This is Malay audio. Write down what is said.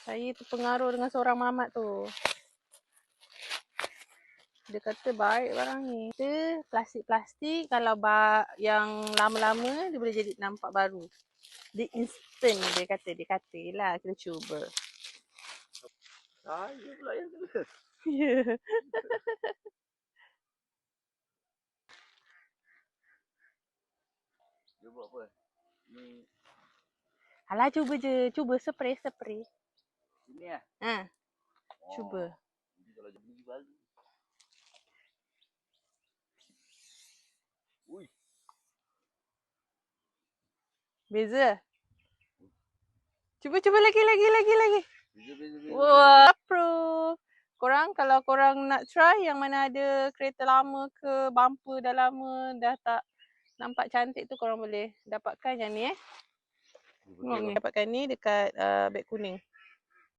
Saya terpengaruh dengan seorang mamat tu. Dia kata baik barang ni. Kita plastik-plastik kalau yang lama-lama dia boleh jadi nampak baru. Dia instant dia kata lah kita cuba. Saya pula yang kena. Ya. Dia buat apa? Ni. Alah cuba je. Cuba spray. Ini lah? Ha. Cuba. Nanti kalau dia beli baru. Ui. Beza. Cuba lagi. Beza. Wah, pro. Korang kalau korang nak try yang mana ada kereta lama ke bumper dah lama dah tak nampak cantik tu korang boleh dapatkan yang ni Tengok ni. Dapatkan ni dekat beg kuning.